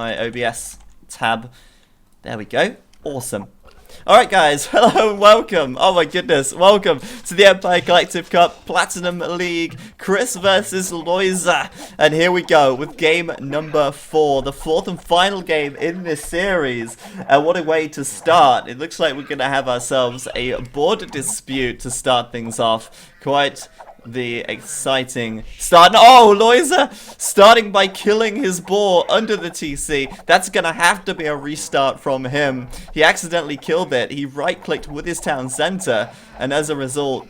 my OBS tab. There we go. Awesome. Alright guys, hello and welcome. Oh my goodness, welcome to the Empire Collective Cup Platinum League. Chris versus Lojza. And here we go with game number 4, the fourth and final game in this series. And what a way to start. It looks like we're going to have ourselves a border dispute to start things off. Quite the exciting start. Oh, Lojza starting by killing his boar under the TC. That's gonna have to be a restart from him. He accidentally killed it. He right-clicked with his town center, and as a result,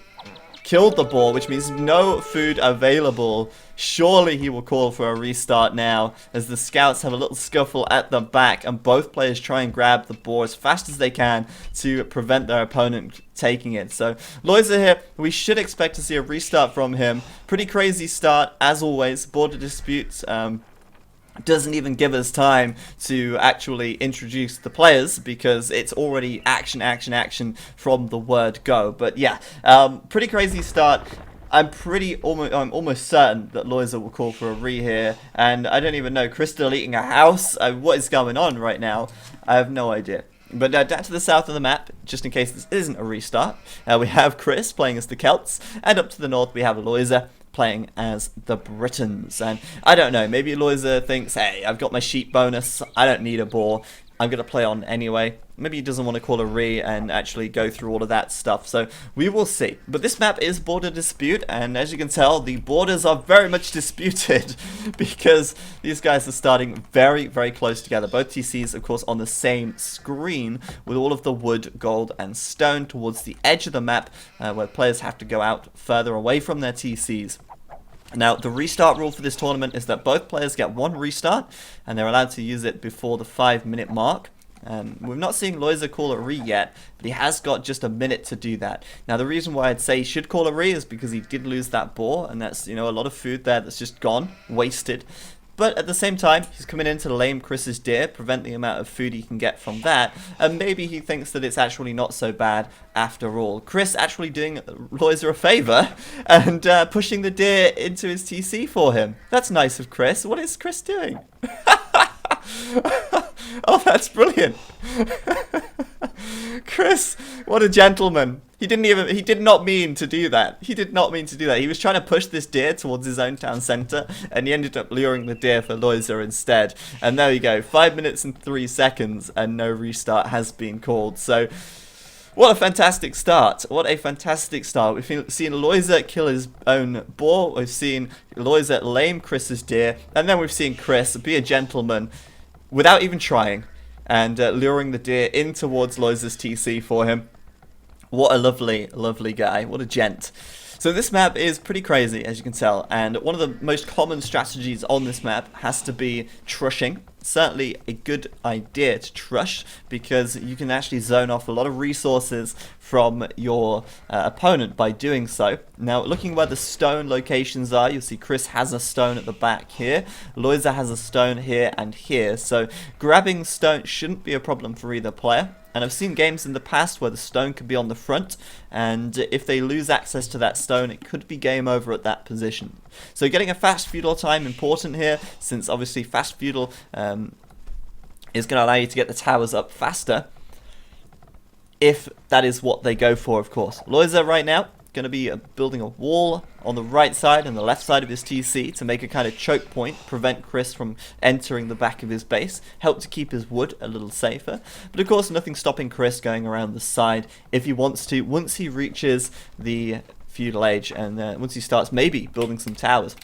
killed the boar, which means no food available. Surely he will call for a restart now, as the scouts have a little scuffle at the back, and both players try and grab the boar as fast as they can to prevent their opponent taking it. So Lojza here, we should expect to see a restart from him. Pretty crazy start, as always. Border disputes doesn't even give us time to actually introduce the players because it's already action, action, action from the word go. But yeah, pretty crazy start. I'm almost certain that Lojza will call for a re here, and I don't even know. Chris deleting a house. What is going on right now? I have no idea. But down to the south of the map, just in case this isn't a restart, we have Chris playing as the Celts, and up to the north we have Lojza playing as the Britons. And I don't know, maybe Lojza thinks, hey, I've got my sheep bonus, I don't need a boar, I'm going to play on anyway. Maybe he doesn't want to call a re and actually go through all of that stuff, so we will see. But this map is border dispute, and as you can tell, the borders are very much disputed because these guys are starting very, very close together. Both TCs, of course, on the same screen with all of the wood, gold, and stone towards the edge of the map where players have to go out further away from their TCs. Now, the restart rule for this tournament is that both players get one restart, and they're allowed to use it before the 5-minute mark. We're not seeing Lojza call a re yet, but he has got just a minute to do that. Now, the reason why I'd say he should call a re is because he did lose that boar, and that's, you know, a lot of food there that's just gone, wasted. But at the same time, he's coming in to lame Chris's deer, prevent the amount of food he can get from that, and maybe he thinks that it's actually not so bad after all. Chris actually doing Lojza a favour and pushing the deer into his TC for him. That's nice of Chris. What is Chris doing? Oh, that's brilliant. Chris, what a gentleman. He did not mean to do that. He did not mean to do that. He was trying to push this deer towards his own town center, and he ended up luring the deer for Lojza instead. And there you go, 5 minutes and 3 seconds, and no restart has been called. So, what a fantastic start. What a fantastic start. We've seen Lojza kill his own boar. We've seen Lojza lame Chris's deer. And then we've seen Chris be a gentleman without even trying and luring the deer in towards Lojza's TC for him. What a lovely, lovely guy. What a gent. So this map is pretty crazy, as you can tell, and one of the most common strategies on this map has to be trushing. Certainly a good idea to trush, because you can actually zone off a lot of resources from your opponent by doing so. Now, looking where the stone locations are, you'll see Chris has a stone at the back here. Lojza has a stone here and here, so grabbing stone shouldn't be a problem for either player. And I've seen games in the past where the stone could be on the front, and if they lose access to that stone, it could be game over at that position. So getting a fast feudal time important here, since obviously fast feudal is going to allow you to get the towers up faster, if that is what they go for, of course. Lojza right now going to be building a wall on the right side and the left side of his TC to make a kind of choke point, prevent Chris from entering the back of his base, help to keep his wood a little safer. But of course, nothing stopping Chris going around the side if he wants to, once he reaches the feudal age and once he starts maybe building some towers.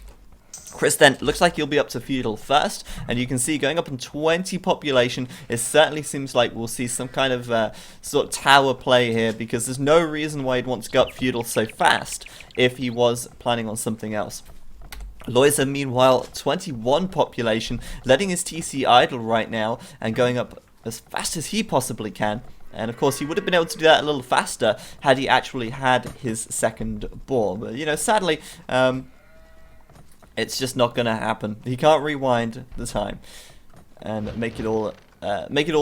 Chris then looks like he'll be up to feudal first, and you can see going up in 20 population, it certainly seems like we'll see some kind of sort of tower play here, because there's no reason why he'd want to go up feudal so fast if he was planning on something else. Lojza, meanwhile, 21 population, letting his TC idle right now and going up as fast as he possibly can. And of course, he would have been able to do that a little faster had he actually had his second boar. But, you know, sadly, it's just not going to happen. He can't rewind the time. and make it all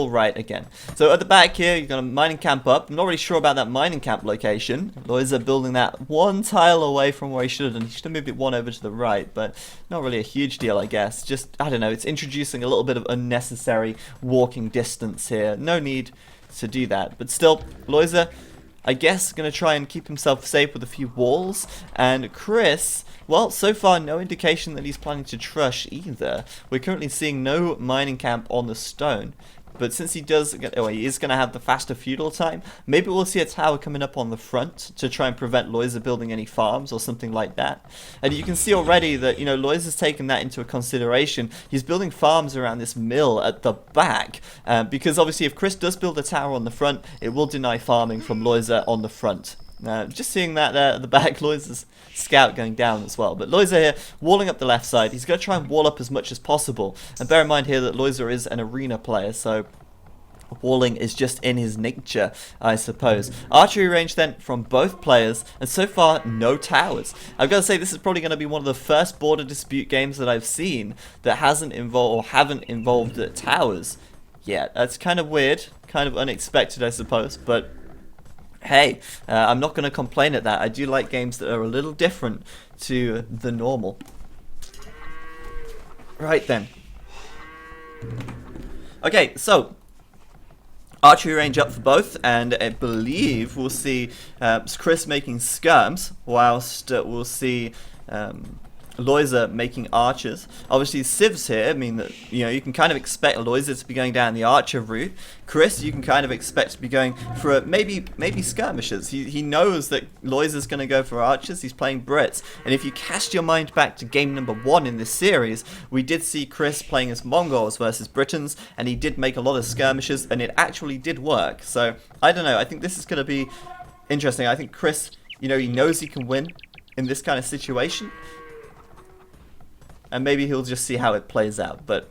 right again. So at the back here, you're going to mining camp up. I'm not really sure about that mining camp location. Lojza building that one tile away from where he should have done. He should have moved it one over to the right, but not really a huge deal, I guess. Just, I don't know, it's introducing a little bit of unnecessary walking distance here. No need to do that, but still, Lojza, I guess, going to try and keep himself safe with a few walls. And Chris, well, so far no indication that he's planning to trush either. We're currently seeing no mining camp on the stone. But since he does, he is going to have the faster feudal time, maybe we'll see a tower coming up on the front to try and prevent Lojza building any farms or something like that. And you can see already that, Lojza's taken that into a consideration. He's building farms around this mill at the back, because obviously if Chris does build a tower on the front, it will deny farming from Lojza on the front. Just seeing that there at the back, Lojza's scout going down as well. But Lojza here, walling up the left side. He's going to try and wall up as much as possible. And bear in mind here that Lojza is an arena player, so walling is just in his nature, I suppose. Archery range then from both players, and so far no towers. I've got to say, this is probably going to be one of the first border dispute games that I've seen that haven't involved towers yet. That's kind of weird, kind of unexpected, I suppose, but hey, I'm not going to complain at that. I do like games that are a little different to the normal. Right then. Okay, so archery range up for both, and I believe we'll see Chris making skirms, whilst we'll see Lojza making archers. Obviously civs here mean that you can kind of expect Lojza to be going down the archer route. Chris, you can kind of expect to be going for maybe skirmishers. He knows that Lojza's going to go for archers. He's playing Brits, and if you cast your mind back to game number 1 in this series, we did see Chris playing as Mongols versus Britons, and he did make a lot of skirmishers, and it actually did work. So I don't know. I think this is going to be interesting. I think Chris, he knows he can win in this kind of situation. And maybe he'll just see how it plays out. But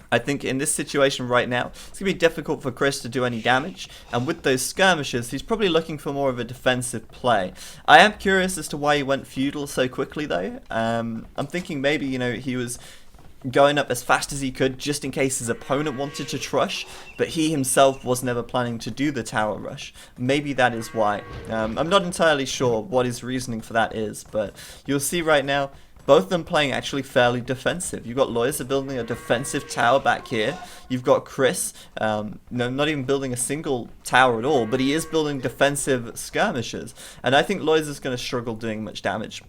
I think in this situation right now, it's going to be difficult for Chris to do any damage. And with those skirmishes, he's probably looking for more of a defensive play. I am curious as to why he went feudal so quickly, though. I'm thinking maybe, he was going up as fast as he could just in case his opponent wanted to trush, but he himself was never planning to do the tower rush. Maybe that is why. I'm not entirely sure what his reasoning for that is, but you'll see right now, both of them playing actually fairly defensive. You've got Lojza building a defensive tower back here. You've got Chris, not even building a single tower at all, but he is building defensive skirmishes. And I think Lojza's going to struggle doing much damage.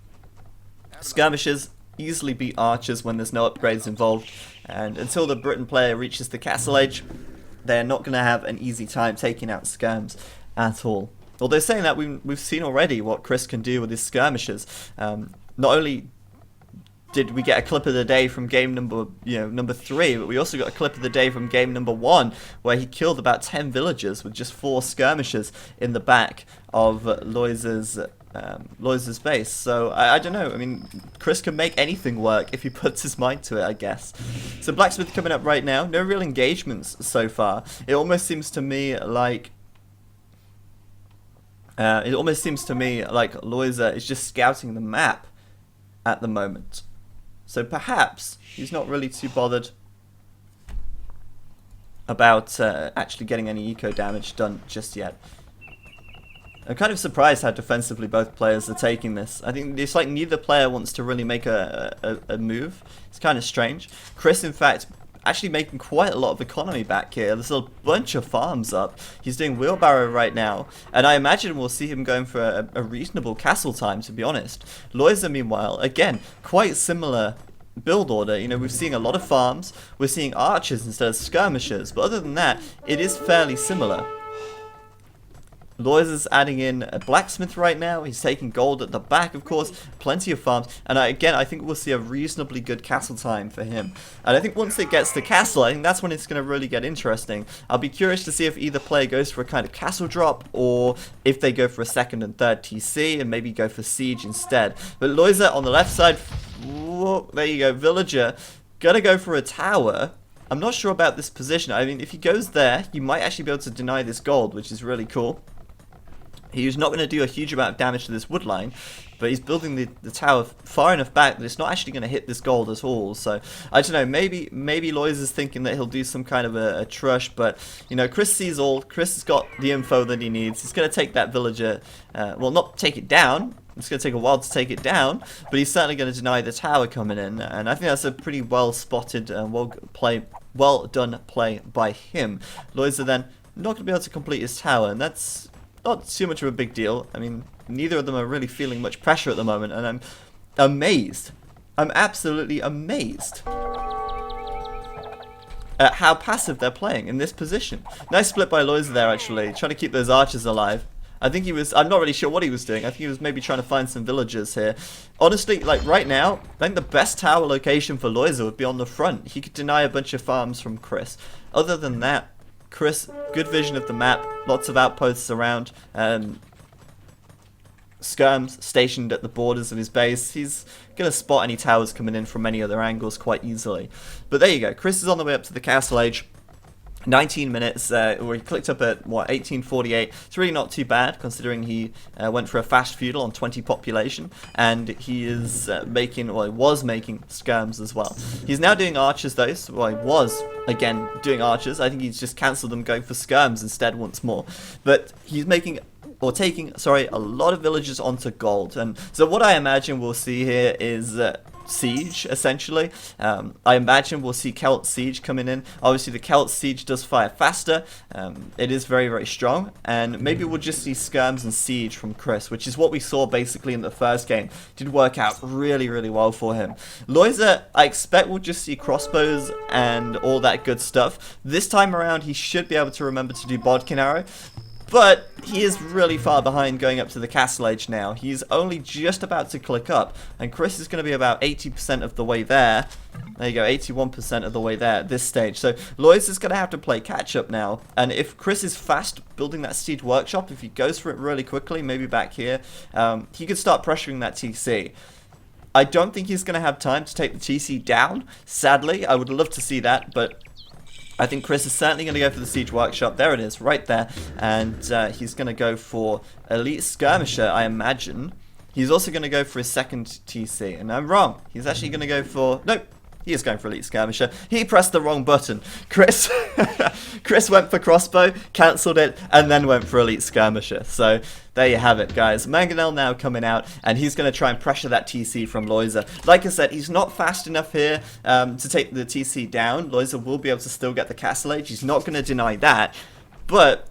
Skirmishes easily beat archers when there's no upgrades involved. And until the Briton player reaches the castle age, they're not going to have an easy time taking out skirms at all. Although saying that, we've seen already what Chris can do with his skirmishes. Not only did we get a clip of the day from game number 3, but we also got a clip of the day from game number 1 where he killed about 10 villagers with just 4 skirmishers in the back of Lojza's base. So I don't know. I mean, Chris can make anything work if he puts his mind to it, I guess. So Blacksmith coming up right now. No real engagements so far. It almost seems to me like Lojza is just scouting the map at the moment. So perhaps he's not really too bothered about actually getting any eco damage done just yet. I'm kind of surprised how defensively both players are taking this. I think it's like neither player wants to really make a move. It's kind of strange. Chris, in fact, actually making quite a lot of economy back here. There's a bunch of farms up. He's doing wheelbarrow right now, and I imagine we'll see him going for a reasonable castle time, to be honest. Lojza, meanwhile, again, quite similar build order. We're seeing a lot of farms. We're seeing archers instead of skirmishers, but other than that, it is fairly similar. Lojza's adding in a blacksmith right now. He's taking gold at the back, of course. Plenty of farms. And again, I think we'll see a reasonably good castle time for him. And I think once it gets to castle, I think that's when it's going to really get interesting. I'll be curious to see if either player goes for a kind of castle drop, or if they go for a second and third TC and maybe go for siege instead. But Lojza on the left side, whoa, there you go, villager, gonna go for a tower. I'm not sure about this position. I mean, if he goes there, you might actually be able to deny this gold, which is really cool. He's not going to do a huge amount of damage to this wood line, but he's building the tower far enough back that it's not actually going to hit this gold at all. So, I don't know, maybe Lojza's thinking that he'll do some kind of a trush, but, you know, Chris sees all. Chris has got the info that he needs. He's going to take that villager, well, not take it down. It's going to take a while to take it down, but he's certainly going to deny the tower coming in, and I think that's a pretty well spotted and well done play by him. Lojza then not going to be able to complete his tower, and that's not too much of a big deal. I mean, neither of them are really feeling much pressure at the moment, and I'm amazed. I'm absolutely amazed at how passive they're playing in this position. Nice split by Lojza there, actually, trying to keep those archers alive. I think he was, I'm not really sure what he was doing. I think he was maybe trying to find some villagers here. Honestly, like right now, I think the best tower location for Lojza would be on the front. He could deny a bunch of farms from Chris. Other than that, Chris, good vision of the map, lots of outposts around, skirms stationed at the borders of his base. He's going to spot any towers coming in from many other angles quite easily. But there you go, Chris is on the way up to the castle age. 19 minutes, where he clicked up at, what, 1848. It's really not too bad, considering he went for a fast feudal on 20 population, and he is making, well, he was making skirms as well. He's now doing archers, though, so, well, he was, again, doing archers. I think he's just cancelled them, going for skirms instead once more. But he's making, or taking, sorry, a lot of villagers onto gold. And so what I imagine we'll see here is siege, essentially. I imagine we'll see Celt siege coming in. Obviously the Celt siege does fire faster. It is very, very strong, and maybe we'll just see skirms and siege from Chris, which is what we saw basically in the first game. Did work out really, really well for him. Lojza, I expect we'll just see crossbows and all that good stuff. This time around he should be able to remember to do bodkin arrow, but he is really far behind going up to the castle age now. He's only just about to click up, and Chris is going to be about 80% of the way there. There you go, 81% of the way there at this stage. So Lojza is going to have to play catch up now, and if Chris is fast building that siege workshop, if he goes for it really quickly, maybe back here, he could start pressuring that TC. I don't think he's going to have time to take the TC down, sadly. I would love to see that, but I think Chris is certainly going to go for the siege workshop. There it is, right there. And he's going to go for elite skirmisher, I imagine. He's also going to go for his second TC. And I'm wrong. He's actually going to go for... Nope. He is going for elite skirmisher. He pressed the wrong button. Chris went for crossbow, cancelled it, and then went for elite skirmisher. So there you have it, guys. Mangonel now coming out, and he's going to try and pressure that TC from Lojza. Like I said, he's not fast enough here to take the TC down. Lojza will be able to still get the castle age. He's not going to deny that. But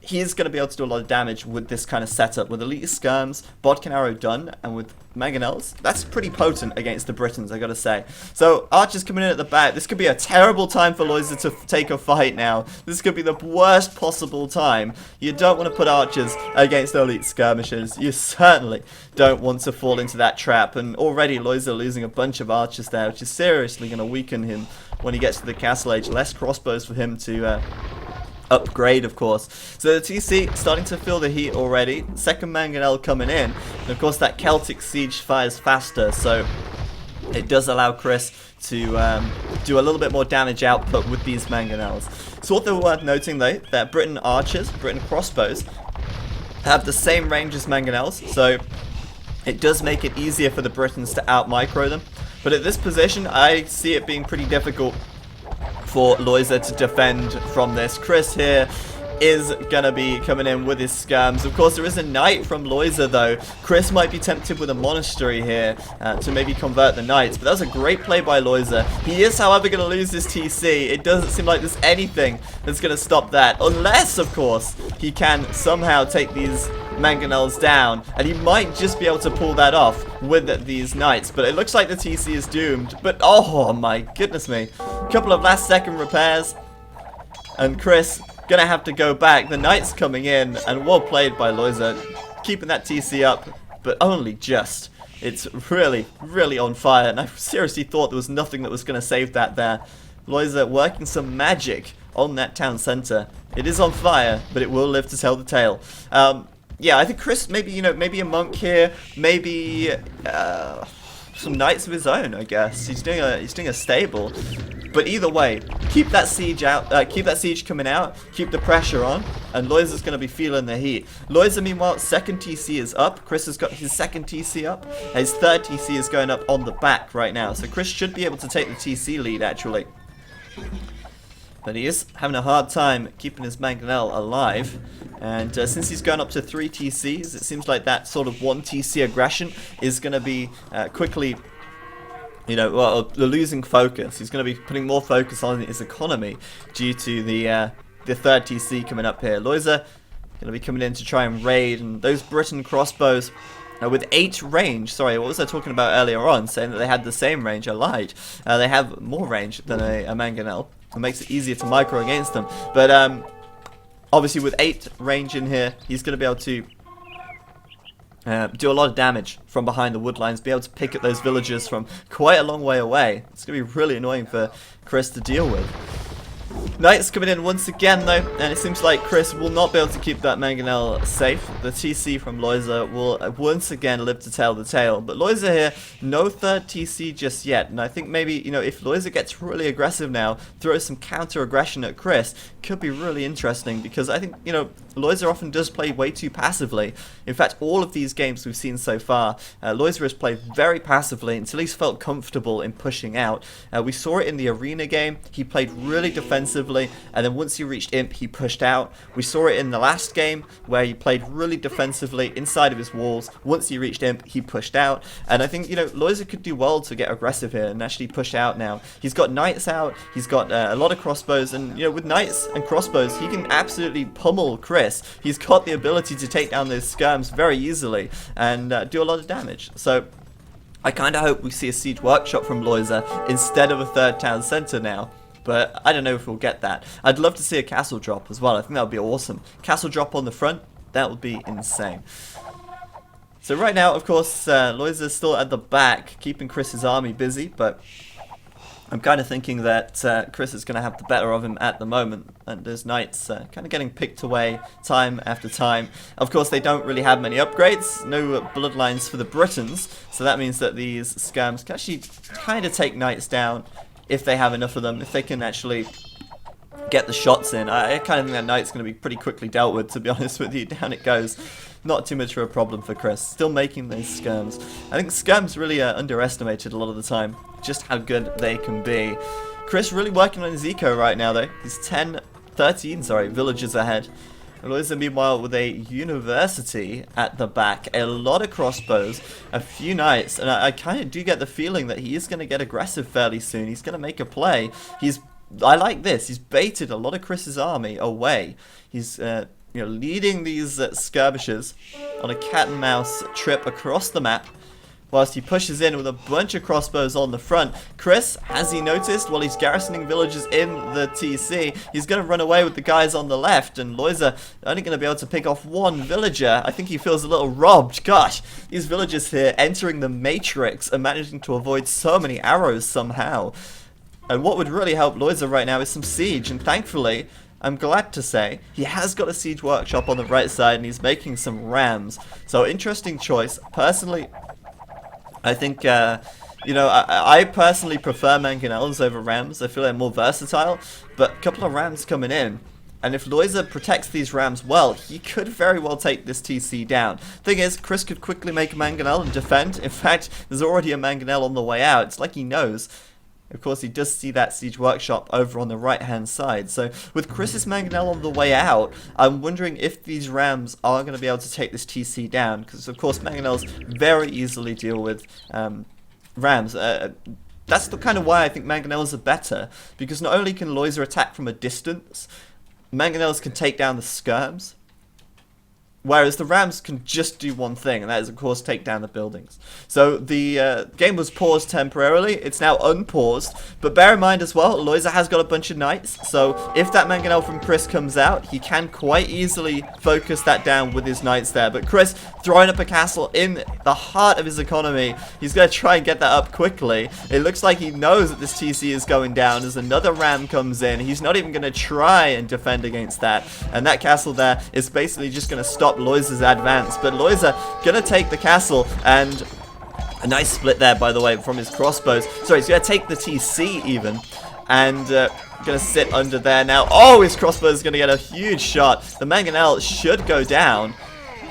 he is going to be able to do a lot of damage with this kind of setup. With elite skirms, bodkin arrow done, and with mangonels, that's pretty potent against the Britons, I gotta say. So archers coming in at the back. This could be a terrible time for Lojza to take a fight now. This could be the worst possible time. You don't want to put archers against elite skirmishers. You certainly don't want to fall into that trap. And already Lojza losing a bunch of archers there, which is seriously going to weaken him when he gets to the castle age. Less crossbows for him to upgrade, of course. So the TC starting to feel the heat already. Second mangonel coming in, and of course that Celtic siege fires faster, so it does allow Chris to do a little bit more damage output with these mangonels. So what they're worth noting though, that Briton archers, Briton crossbows, have the same range as mangonels, so it does make it easier for the Britons to out micro them. But at this position, I see it being pretty difficult for Lojza to defend from this. Chris here is gonna be coming in with his skirms. Of course, there is a knight from Lojza though. Chris might be tempted with a monastery here to maybe convert the knights, but that was a great play by Lojza. He is, however, gonna lose his TC. It doesn't seem like there's anything that's gonna stop that, unless, of course, he can somehow take these mangonels down, and he might just be able to pull that off with these knights, but it looks like the TC is doomed. But oh my goodness me, a couple of last second repairs, and Chris gonna have to go back. The knights coming in, and well played by Lojza, keeping that TC up, but only just. It's really, really on fire, and I seriously thought there was nothing that was gonna save that there. Lojza working some magic on that town center. It is on fire, but it will live to tell the tale. Yeah, I think Chris, maybe, you know, maybe a monk here, maybe some knights of his own, I guess. He's doing a stable. But either way, keep that siege out, keep that siege coming out, keep the pressure on, and Lojza's going to be feeling the heat. Lojza, meanwhile, second TC is up. Chris has got his second TC up. His third TC is going up on the back right now. So Chris should be able to take the TC lead, actually. But he is having a hard time keeping his mangonel alive. And since he's going up to 3 TCs, it seems like that sort of 1 TC aggression is going to be quickly, you know, well, losing focus. He's going to be putting more focus on his economy due to the third TC coming up here. Lojza going to be coming in to try and raid, and those Briton crossbows with 8 range. Sorry, what was I talking about earlier on? Saying that they had the same range. I lied. They have more range than a mangonel. It makes it easier to micro against them. But obviously with 8 range in here, he's going to be able to do a lot of damage from behind the wood lines, be able to pick at those villagers from quite a long way away. It's going to be really annoying for Chris to deal with. Knights coming in once again though, and it seems like Chris will not be able to keep that mangonel safe. The TC from Lojza will once again live to tell the tale. But Lojza here, no third TC just yet, and I think maybe, you know, if Lojza gets really aggressive now, throws some counter aggression at Chris, could be really interesting, because I think, you know, Lojza often does play way too passively. In fact, all of these games we've seen so far, Lojza has played very passively until he's felt comfortable in pushing out. We saw it in the arena game. He played really defensively, and then once he reached Imp, he pushed out. We saw it in the last game, where he played really defensively inside of his walls. Once he reached Imp, he pushed out. And I think, you know, Lojza could do well to get aggressive here and actually push out now. He's got Knights out, he's got a lot of crossbows, and, you know, with Knights and crossbows, he can absolutely pummel Chris. He's got the ability to take down those skirms very easily and do a lot of damage. So I kind of hope we see a siege workshop from Lojza instead of a third town center now. But I don't know if we'll get that. I'd love to see a castle drop as well. I think that would be awesome. Castle drop on the front, that would be insane. So right now, of course, Lojza's still at the back, keeping Chris's army busy, but I'm kind of thinking that Chris is going to have the better of him at the moment, and those knights kind of getting picked away time after time. Of course, they don't really have many upgrades, no bloodlines for the Britons, so that means that these scams can actually kind of take knights down if they have enough of them, if they can actually get the shots in. I kind of think that knight's going to be pretty quickly dealt with, to be honest with you. Down it goes. Not too much of a problem for Chris. Still making those skirms. I think skirms really are underestimated a lot of the time, just how good they can be. Chris really working on his eco right now though. He's 13 villages ahead. Lojza meanwhile with a university at the back, a lot of crossbows, a few knights, and I kind of do get the feeling that he is going to get aggressive fairly soon. He's going to make a play. I like this. He's baited a lot of Chris's army away. He's you know, leading these skirmishers on a cat and mouse trip across the map, whilst he pushes in with a bunch of crossbows on the front. Chris, has he noticed, while he's garrisoning villagers in the TC, he's going to run away with the guys on the left, and Lojza only going to be able to pick off 1 villager. I think he feels a little robbed. Gosh, these villagers here entering the matrix and managing to avoid so many arrows somehow. And what would really help Lojza right now is some siege, and thankfully, I'm glad to say, he has got a siege workshop on the right side, and he's making some rams. So interesting choice. Personally, I think, you know, I personally prefer mangonels over rams. I feel they're more versatile, but a couple of rams coming in. And if Lojza protects these rams well, he could very well take this TC down. Thing is, Chris could quickly make a mangonel and defend. In fact, there's already a mangonel on the way out. It's like he knows. Of course, he does see that siege workshop over on the right-hand side. So, with Chris's mangonel on the way out, I'm wondering if these rams are going to be able to take this TC down. Because, of course, mangonels very easily deal with rams. That's the kind of why I think mangonels are better. Because not only can Lojza attack from a distance, mangonels can take down the skirms. Whereas the rams can just do one thing, and that is, of course, take down the buildings. So the game was paused temporarily. It's now unpaused. But bear in mind as well, Lojza has got a bunch of knights. So if that mangonel from Chris comes out, he can quite easily focus that down with his knights there. But Chris throwing up a castle in the heart of his economy. He's going to try and get that up quickly. It looks like he knows that this TC is going down as another ram comes in. He's not even going to try and defend against that. And that castle there is basically just going to stop Lojza's advance, but Lojza gonna take the castle, and a nice split there, by the way, from his crossbows. Sorry, he's gonna take the TC even, and gonna sit under there now. Oh, his crossbow is gonna get a huge shot. The mangonel should go down.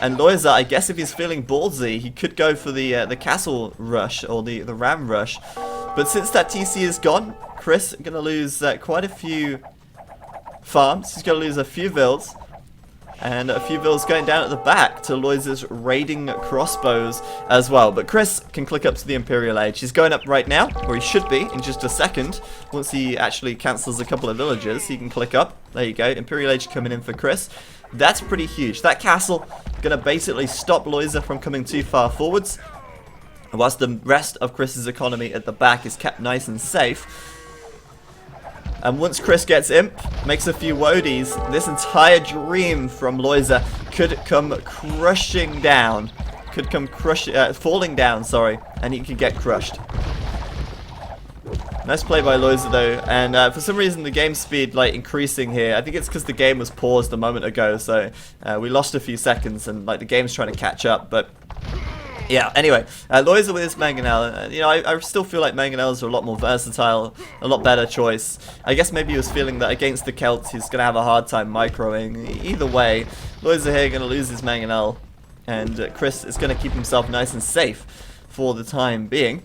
And Lojza, I guess if he's feeling ballsy, he could go for the castle rush or the ram rush. But since that TC is gone, Chris gonna lose quite a few farms. He's gonna lose a few vills. And a few vills going down at the back to Lojza's raiding crossbows as well. But Chris can click up to the Imperial Age. He's going up right now, or he should be, in just a second. Once he actually cancels a couple of villagers, he can click up. There you go, Imperial Age coming in for Chris. That's pretty huge. That castle going to basically stop Lojza from coming too far forwards. Whilst the rest of Chris's economy at the back is kept nice and safe. And once Chris gets Imp, makes a few woadies, this entire dream from Lojza could come crushing down. Could come falling down, sorry, and he could get crushed. Nice play by Lojza though, and for some reason the game speed like increasing here. I think it's because the game was paused a moment ago, so we lost a few seconds and like the game's trying to catch up, but yeah, anyway, Lojza with his mangonel. You know, I still feel like mangonels are a lot more versatile, a lot better choice. I guess maybe he was feeling that against the Celts he's going to have a hard time microing. Either way, Lojza here going to lose his mangonel, and Chris is going to keep himself nice and safe for the time being.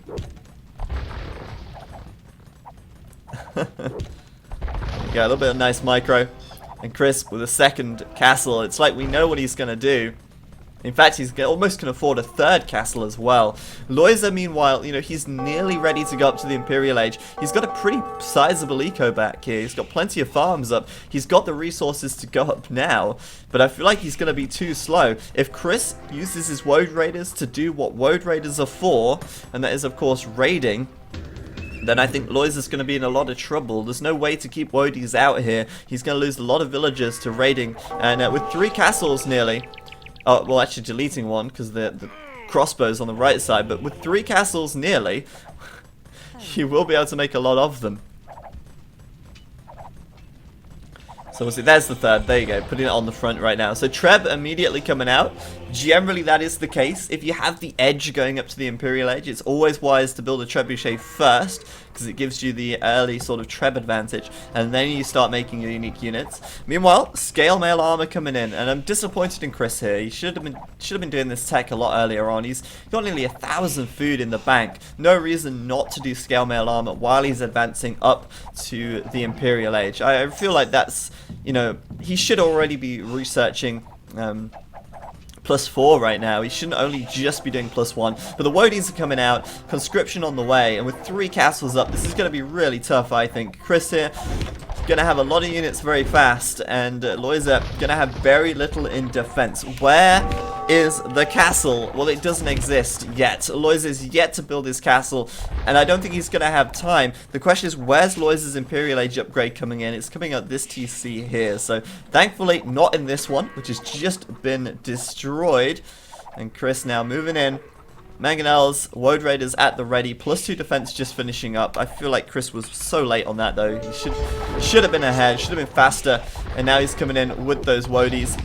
Got a little bit of nice micro, and Chris with a second castle. It's like we know what he's going to do. In fact, he's almost can afford a third castle as well. Lojza, meanwhile, you know, he's nearly ready to go up to the Imperial Age. He's got a pretty sizable eco back here. He's got plenty of farms up. He's got the resources to go up now. But I feel like he's going to be too slow. If Chris uses his Woad Raiders to do what Woad Raiders are for, and that is, of course, raiding, then I think Lojza's going to be in a lot of trouble. There's no way to keep Woadies out here. He's going to lose a lot of villagers to raiding. And with 3 castles nearly... Oh, well, actually deleting one because the crossbow's on the right side. But with 3 castles nearly, you will be able to make a lot of them. So we'll see, there's the third, there you go, putting it on the front right now. So Treb immediately coming out. Generally that is the case. If you have the edge going up to the Imperial Age, it's always wise to build a trebuchet first, because it gives you the early sort of Treb advantage, and then you start making your unique units. Meanwhile, scale mail armor coming in, and I'm disappointed in Chris here. He should have been doing this tech a lot earlier on. He's got nearly 1,000 food in the bank. No reason not to do scale mail armor while he's advancing up to the Imperial Age. I feel like that's, you know, he should already be researching +4 right now. He shouldn't only just be doing +1. But the Woadies are coming out, conscription on the way, and with 3 castles up, this is going to be really tough, I think. Chris here going to have a lot of units very fast, and Lojza going to have very little in defense. Where is the castle? Well, it doesn't exist yet. Lojza is yet to build his castle, and I don't think he's going to have time. The question is, where's Lojza's Imperial Age upgrade coming in? It's coming out this TC here, so thankfully not in this one, which has just been destroyed. And Chris now moving in. Mangonels, Woad Raiders at the ready, +2 defense just finishing up. I feel like Chris was so late on that though. He should have been ahead, should have been faster, and now he's coming in with those Woadies,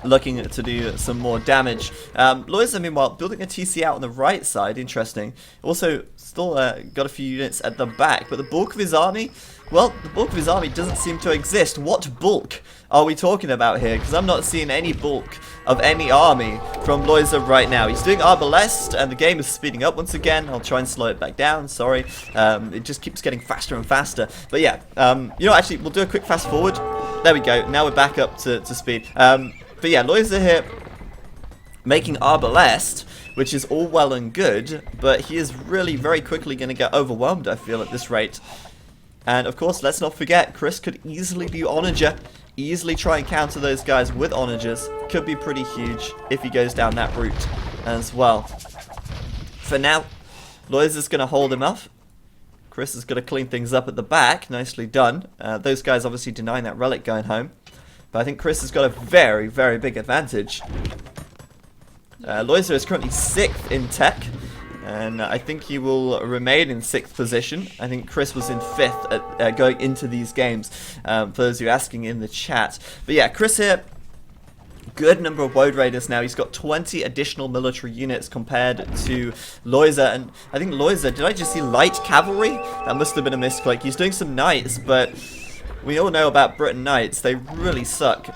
looking to do some more damage. Lojza, meanwhile, building a TC out on the right side, interesting. Also, still got a few units at the back, but the bulk of his army, well, the bulk of his army doesn't seem to exist. What bulk are we talking about here? Because I'm not seeing any bulk of any army from Lojza right now. He's doing Arbalest, and the game is speeding up once again. I'll try and slow it back down, sorry. It just keeps getting faster and faster. But yeah, you know, actually, we'll do a quick fast forward. There we go. Now we're back up to speed. But yeah, Lojza here making Arbalest, which is all well and good, but he is really very quickly going to get overwhelmed, I feel, at this rate. And of course, let's not forget, Chris could easily do Onager, easily try and counter those guys with Onagers. Could be pretty huge if he goes down that route as well. For now, Lojza's going to hold him off. Chris is going to clean things up at the back. Nicely done. Those guys obviously denying that relic going home. But I think Chris has got a very, very big advantage. Lojza is currently 6th in TEC. And I think he will remain in 6th position. I think Chris was in 5th at, going into these games, for those who are asking in the chat. But yeah, Chris here good number of Woad Raiders now. He's got 20 additional military units compared to Lojza. And I think Lojza, did I just see light cavalry? That must have been a misclick. He's doing some knights, but we all know about Britain knights. They really suck.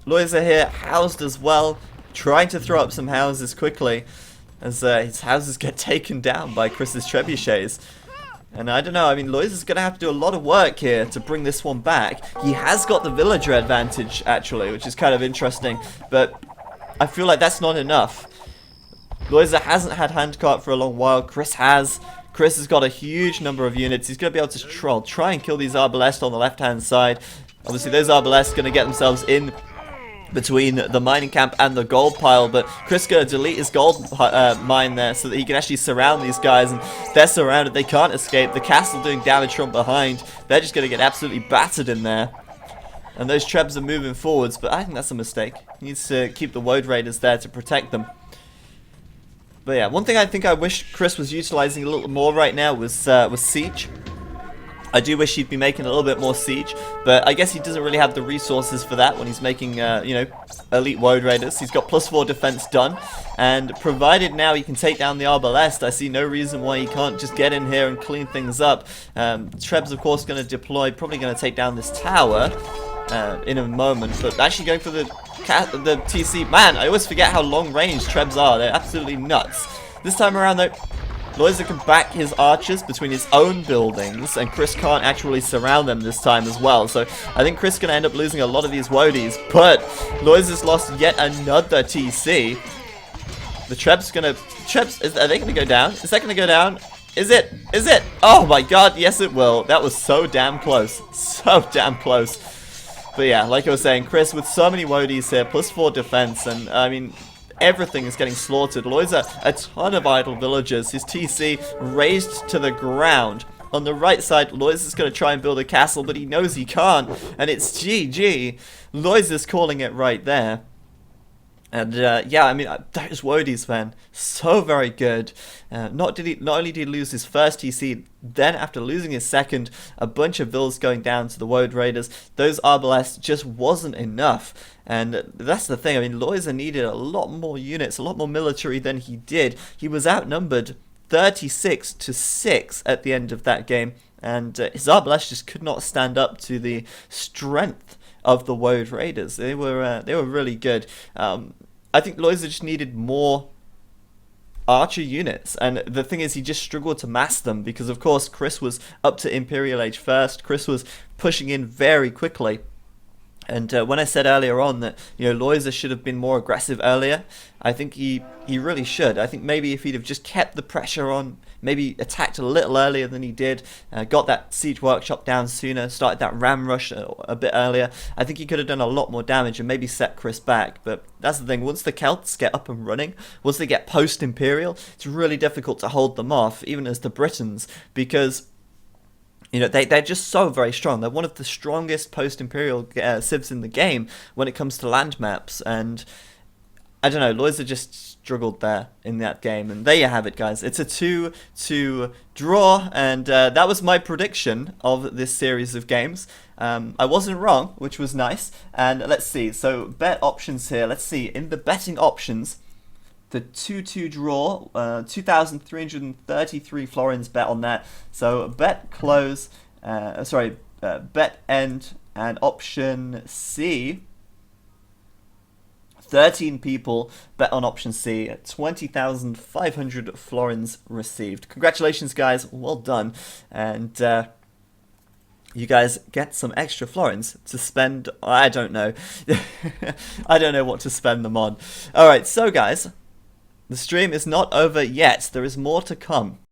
Lojza here, housed as well, trying to throw up some houses quickly as his houses get taken down by Chris's trebuchets. And I don't know, I mean, Lojza's going to have to do a lot of work here to bring this one back. He has got the villager advantage, actually, which is kind of interesting, but I feel like that's not enough. Lojza hasn't had handcart for a long while. Chris has. Chris has got a huge number of units. He's going to be able to try and kill these Arbalest on the left-hand side. Obviously, those Arbalest are going to get themselves in between the mining camp and the gold pile, but Chris is going to delete his gold mine there so that he can actually surround these guys, and they're surrounded, they can't escape. The castle doing damage from behind, they're just going to get absolutely battered in there, and those trebs are moving forwards, but I think that's a mistake. He needs to keep the Woad Raiders there to protect them. But yeah, one thing I think I wish Chris was utilizing a little more right now was siege. I do wish he'd be making a little bit more siege, but I guess he doesn't really have the resources for that when he's making, you know, elite Woad Raiders. He's got +4 defense done, and provided now he can take down the Arbalest, I see no reason why he can't just get in here and clean things up. Treb's, of course, going to deploy, probably going to take down this tower in a moment, but actually going for the TC. Man, I always forget how long range Trebs are. They're absolutely nuts. This time around, though, Lojza can back his archers between his own buildings, and Chris can't actually surround them this time as well. So I think Chris is going to end up losing a lot of these Woadies, but Lojza's lost yet another TC. The Treb's going to... are they going to go down? Is that going to go down? Is it? Is it? Oh my god, yes it will. That was so damn close. So damn close. But yeah, like I was saying, Chris with so many Woadies here, +4 defense, and I mean... everything is getting slaughtered. Lojza, a ton of idle villagers. His TC raised to the ground. On the right side, Lojza's going to try and build a castle, but he knows he can't. And it's GG. Lojza's calling it right there. And yeah, I mean, those Woadies, man, so very good. Not only did he lose his first TC, then after losing his second, a bunch of vills going down to the Woad Raiders. Those Arbalest just wasn't enough. And that's the thing. I mean, Lojza needed a lot more units, a lot more military than he did. He was outnumbered 36-6 at the end of that game, and his Arbalest just could not stand up to the strength of the Woad Raiders. They were really good. I think Lojza just needed more archer units, and the thing is, he just struggled to mass them because, of course, Chris was up to Imperial Age first. Chris was pushing in very quickly. And when I said earlier on that, you know, Lojza should have been more aggressive earlier, I think he really should. I think maybe if he'd have just kept the pressure on, maybe attacked a little earlier than he did, got that siege workshop down sooner, started that ram rush a bit earlier, I think he could have done a lot more damage and maybe set Chris back. But that's the thing, once the Celts get up and running, once they get post-Imperial, it's really difficult to hold them off, even as the Britons, because... you know, they're just so very strong. They're one of the strongest post-Imperial civs in the game when it comes to land maps. And I don't know, Lojza just struggled there in that game. And there you have it, guys. It's a 2-2 draw. And that was my prediction of this series of games. I wasn't wrong, which was nice. And let's see. So bet options here. Let's see. In the betting options... the 2-2 draw, 2,333 florins bet on that. So bet close, bet end, and option C. 13 people bet on option C, 20,500 florins received. Congratulations, guys, well done. And you guys get some extra florins to spend, I don't know. I don't know what to spend them on. Alright, so guys, the stream is not over yet. There is more to come.